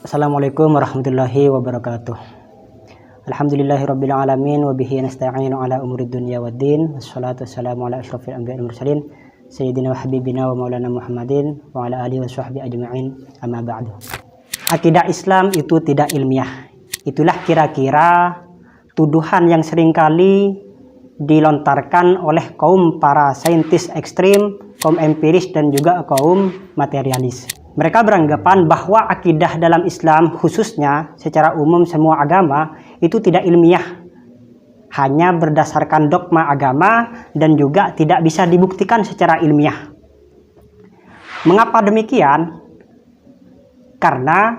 Assalamualaikum warahmatullahi wabarakatuh. Alhamdulillahirabbil alamin wa bihi nasta'inu ala umurid dunya waddin. Wassalatu wassalamu ala asyrofil anbiya'i wal mursalin sayyidina wa habibina wa maulana Muhammadin wa ala alihi wa sahbihi ajma'in. Amma ba'du. Akidah Islam itu tidak ilmiah. Itulah kira-kira tuduhan yang seringkali dilontarkan oleh kaum para saintis ekstrim, kaum empiris dan juga kaum materialis. Mereka beranggapan bahwa akidah dalam Islam khususnya secara umum semua agama itu tidak ilmiah, hanya berdasarkan dogma agama dan juga tidak bisa dibuktikan secara ilmiah. Mengapa demikian? Karena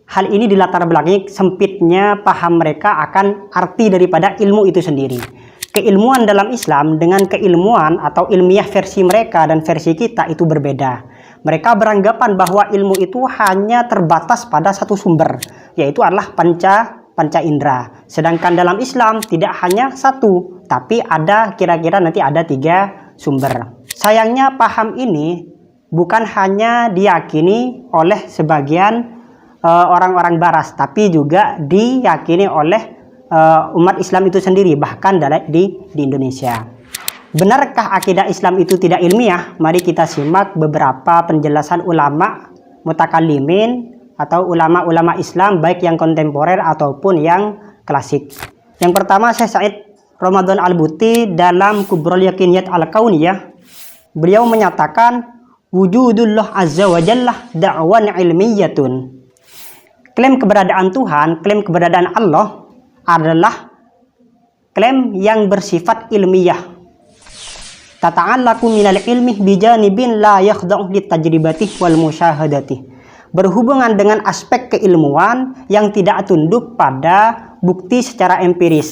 hal ini dilatar belakangi sempitnya paham mereka akan arti daripada ilmu itu sendiri. Keilmuan dalam Islam dengan keilmuan atau ilmiah versi mereka dan versi kita itu berbeda. Mereka beranggapan bahwa ilmu itu hanya terbatas pada satu sumber, yaitu adalah panca indera. Sedangkan dalam Islam tidak hanya satu, tapi ada kira-kira nanti ada 3 sumber. Sayangnya paham ini bukan hanya diyakini oleh sebagian orang-orang baras, tapi juga diyakini oleh umat Islam itu sendiri, bahkan di Indonesia. Benarkah akidah Islam itu tidak ilmiah? Mari kita simak beberapa penjelasan ulama mutakallimin atau ulama-ulama Islam baik yang kontemporer ataupun yang klasik. Yang pertama, Syekh Said Ramadan Al-Buti dalam Kubrul Yaqiniyat Al-Kauniyah, beliau menyatakan wujudullah azza wa jalla da'wan ilmiyatun. Klaim keberadaan Tuhan, klaim keberadaan Allah adalah klaim yang bersifat ilmiah. Tata'allaku minal ilmi bijanibin la yakhda'u litajribati wal musyahadati. Berhubungan dengan aspek keilmuan yang tidak tunduk pada bukti secara empiris.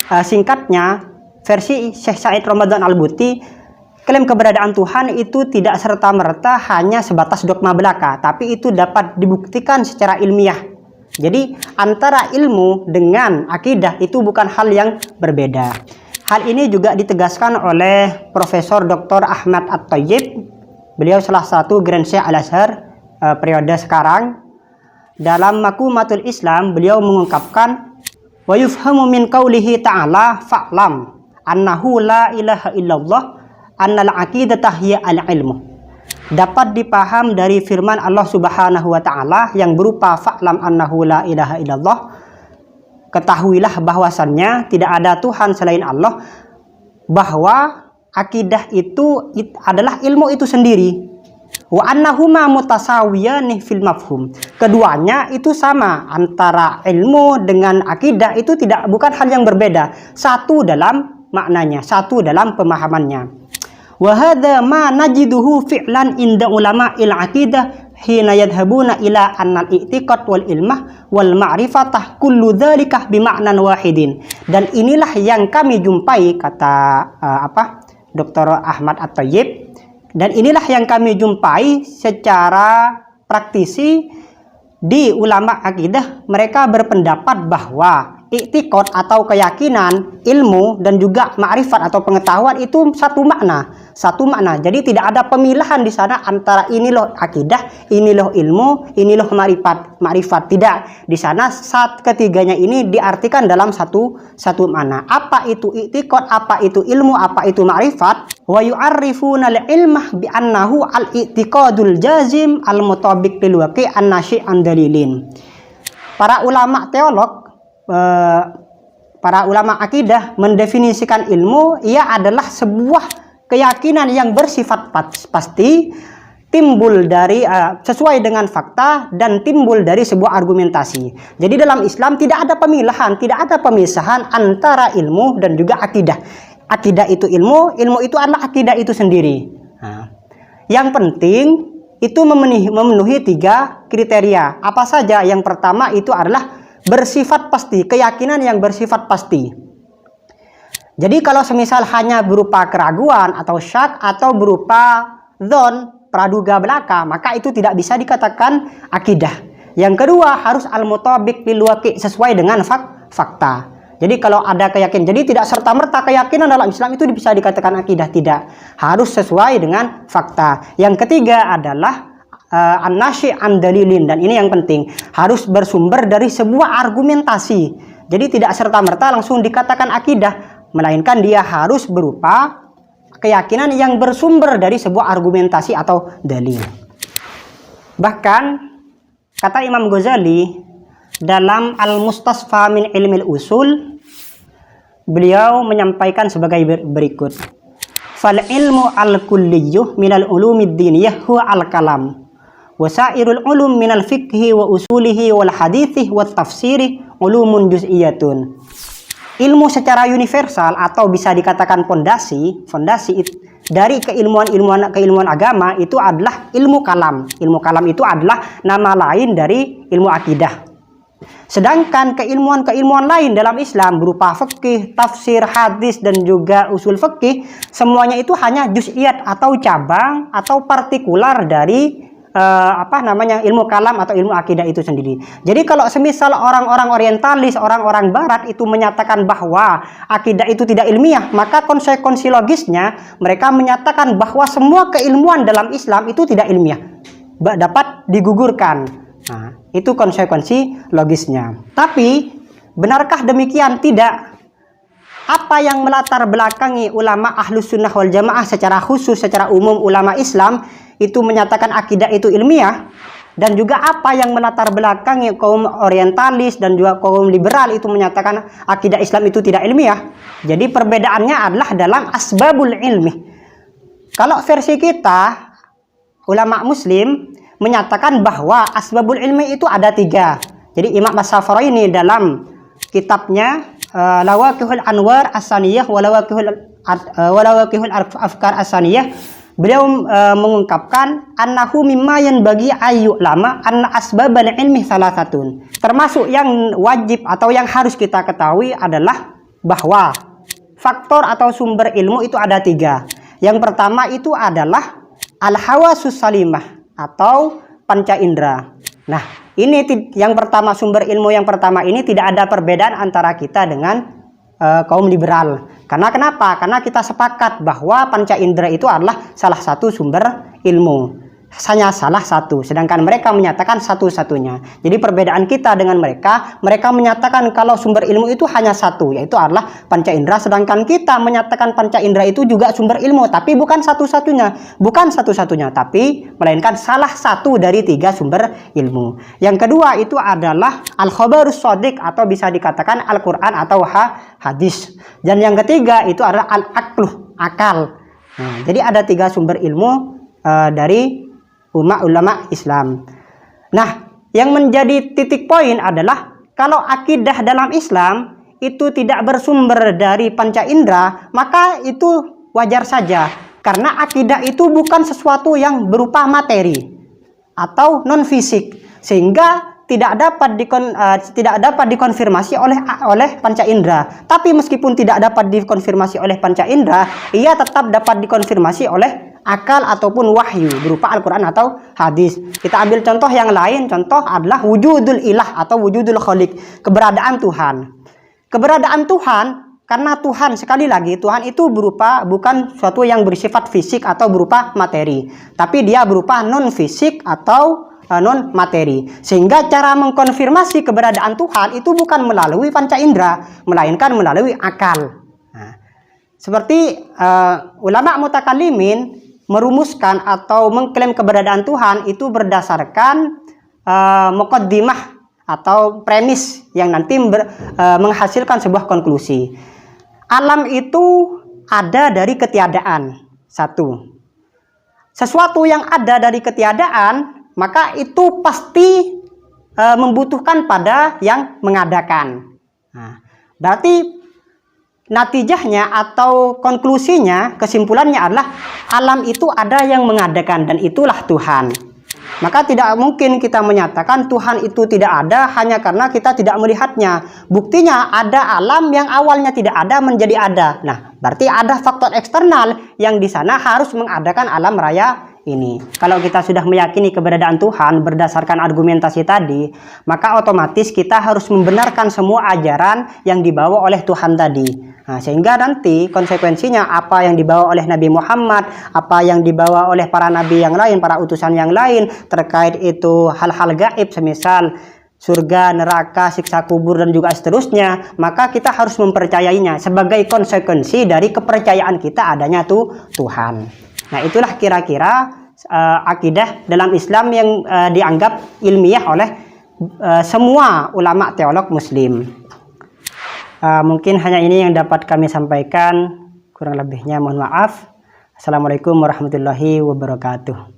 Singkatnya, versi Syekh Said Ramadan Al-Buti, klaim keberadaan Tuhan itu tidak serta-merta hanya sebatas dogma belaka, tapi itu dapat dibuktikan secara ilmiah. Jadi antara ilmu dengan akidah itu bukan hal yang berbeda. Hal ini juga ditegaskan oleh Profesor Dr. Ahmad At-Thayyib. Beliau salah satu Grand Syekh Al-Azhar periode sekarang. Dalam Maqumatul Islam beliau mengungkapkan wa yufhamu min qaulihi ta'ala fa'lam annahu la ilaha illallah annal aqidata hiya al-ilmu. Dapat dipaham dari firman Allah Subhanahu wa taala yang berupa fa'lam annahu la ilaha illallah. Ketahuilah bahwasannya tidak ada Tuhan selain Allah, bahwa akidah itu adalah ilmu itu sendiri. Wa annahuma mutasawiyani fil mafhum. Keduanya itu sama, antara ilmu dengan akidah itu bukan hal yang berbeda, satu dalam maknanya, satu dalam pemahamannya. Wa hadza ma najiduhu fi'lan inda ulama'il aqidah hina yadhhabuna ila annal i'tiqad wal ilmah wal ma'rifatah kullu dzalika bima'nan wahidin. Dan inilah yang kami jumpai, kata Dr. Ahmad At-Thayyib, dan inilah yang kami jumpai secara praktisi di ulama akidah. Mereka berpendapat bahwa i'tiqad atau keyakinan, ilmu dan juga ma'rifat atau pengetahuan itu satu makna. Jadi tidak ada pemilahan di sana antara ini loh akidah, ini loh ilmu, ini loh ma'rifat. Tidak. Di sana saat ketiganya ini diartikan dalam satu makna. Apa itu i'tiqad, apa itu ilmu, apa itu ma'rifat? Wa yu'arrifuna al-ilmah bi annahu al-i'tiqadul jazim al-mutabiq lil waqi' an-nasyi' an dalilin. Para ulama teolog, para ulama akidah mendefinisikan ilmu, ia adalah sebuah keyakinan yang bersifat pasti, timbul dari sesuai dengan fakta dan timbul dari sebuah argumentasi. Jadi dalam Islam tidak ada pemilahan, tidak ada pemisahan antara ilmu dan juga akidah. Akidah itu ilmu, ilmu itu adalah akidah itu sendiri. Nah, yang penting itu memenuhi 3 kriteria. Apa saja? Yang pertama itu adalah bersifat pasti, keyakinan yang bersifat pasti. Jadi kalau semisal hanya berupa keraguan atau syak atau berupa dzon, praduga belaka, maka itu tidak bisa dikatakan akidah. Yang kedua harus al-mutabiq lil waqi', sesuai dengan fakta. Jadi kalau ada keyakinan, jadi tidak serta-merta keyakinan dalam Islam itu bisa dikatakan akidah, tidak. Harus sesuai dengan fakta. Yang ketiga adalah an-nasyi an dalilin, dan ini yang penting, harus bersumber dari sebuah argumentasi. Jadi tidak serta-merta langsung dikatakan akidah, melainkan dia harus berupa keyakinan yang bersumber dari sebuah argumentasi atau dalil. Bahkan kata Imam Ghazali dalam Al-Mustasfa min Ilmil Usul, beliau menyampaikan sebagai berikut: fal ilmu al-kulliyyu minal ulumid diniyah huwa al-kalam, wasairul ulum minal fiqhi wa usulihi wal hadithi wa tafsiri ulumun juz'iyatun. Ilmu secara universal atau bisa dikatakan fondasi dari keilmuan agama itu adalah ilmu kalam. Ilmu kalam itu adalah nama lain dari ilmu akidah. Sedangkan keilmuan lain dalam Islam berupa fikih, tafsir, hadis, dan juga usul fikih, semuanya itu hanya juz'iyat atau cabang atau partikular dari ilmu kalam atau ilmu akidah itu sendiri. Jadi kalau semisal orang-orang orientalis, orang-orang barat itu menyatakan bahwa akidah itu tidak ilmiah, maka konsekuensi logisnya mereka menyatakan bahwa semua keilmuan dalam Islam itu tidak ilmiah, dapat digugurkan. Nah, itu konsekuensi logisnya. Tapi benarkah demikian? Tidak. Apa yang melatar belakangi ulama Ahlus Sunnah wal Jamaah secara khusus, secara umum ulama Islam itu menyatakan akidah itu ilmiah, dan juga apa yang melatar belakangi kaum orientalis dan juga kaum liberal itu menyatakan akidah Islam itu tidak ilmiah. Jadi perbedaannya adalah dalam asbabul ilmi. Kalau versi kita ulama muslim menyatakan bahwa asbabul ilmi itu ada 3. Jadi Imam As-Saffaraini dalam kitabnya Lawaqihul Anwar As-Saniyah wa Lawaqihul Afkar As-Saniyah, beliau mengungkapkan annahu mimma yanbaghi ayyu lama anna asbabal ilmi salasatun. Termasuk yang wajib atau yang harus kita ketahui adalah bahwa faktor atau sumber ilmu itu ada 3. Yang pertama itu adalah al-hawasus salimah atau panca indera. Nah, ini yang pertama, sumber ilmu yang pertama ini tidak ada perbedaan antara kita dengan kaum liberal. Karena kenapa? Karena kita sepakat bahwa panca indera itu adalah salah satu sumber ilmu. Hanya salah satu, sedangkan mereka menyatakan satu-satunya. Jadi perbedaan kita dengan mereka menyatakan kalau sumber ilmu itu hanya satu, yaitu adalah panca indera, sedangkan kita menyatakan panca indera itu juga sumber ilmu, tapi bukan satu-satunya, tapi melainkan salah satu dari 3 sumber ilmu. Yang kedua itu adalah al-khabarus shadiq atau bisa dikatakan Al-Quran atau hadis. Dan yang ketiga itu adalah al-aqluh, akal. Nah, jadi ada 3 sumber ilmu dari ulama Islam. Nah, yang menjadi titik poin adalah kalau akidah dalam Islam itu tidak bersumber dari panca indera, maka itu wajar saja, karena akidah itu bukan sesuatu yang berupa materi atau non fisik, sehingga tidak dapat dikonfirmasi oleh panca indera. Tapi meskipun tidak dapat dikonfirmasi oleh panca indera, ia tetap dapat dikonfirmasi oleh akal ataupun wahyu berupa Al-Quran atau hadis. Kita ambil contoh yang lain. Contoh adalah wujudul ilah atau wujudul khaliq, keberadaan Tuhan. Keberadaan Tuhan, karena Tuhan, sekali lagi, Tuhan itu berupa bukan suatu yang bersifat fisik atau berupa materi, tapi dia berupa non fisik atau non materi. Sehingga cara mengkonfirmasi keberadaan Tuhan itu bukan melalui panca indera, melainkan melalui akal. Nah, seperti ulama mutakallimin merumuskan atau mengklaim keberadaan Tuhan itu berdasarkan muqaddimah atau premis yang nanti menghasilkan sebuah konklusi. Alam itu ada dari ketiadaan. Satu. Sesuatu yang ada dari ketiadaan, maka itu pasti membutuhkan pada yang mengadakan. Nah, berarti natijahnya atau konklusinya, kesimpulannya adalah alam itu ada yang mengadakan, dan itulah Tuhan. Maka tidak mungkin kita menyatakan Tuhan itu tidak ada hanya karena kita tidak melihatnya. Buktinya ada alam yang awalnya tidak ada menjadi ada. Nah, berarti ada faktor eksternal yang di sana harus mengadakan alam raya ini. Kalau kita sudah meyakini keberadaan Tuhan berdasarkan argumentasi tadi, maka otomatis kita harus membenarkan semua ajaran yang dibawa oleh Tuhan tadi. Nah, sehingga nanti konsekuensinya apa yang dibawa oleh Nabi Muhammad, apa yang dibawa oleh para nabi yang lain, para utusan yang lain, terkait itu hal-hal gaib semisal surga, neraka, siksa kubur, dan juga seterusnya, maka kita harus mempercayainya sebagai konsekuensi dari kepercayaan kita adanya Tuhan. Nah, itulah kira-kira akidah dalam Islam yang dianggap ilmiah oleh semua ulama teolog muslim. Mungkin hanya ini yang dapat kami sampaikan, kurang lebihnya mohon maaf. Assalamualaikum warahmatullahi wabarakatuh.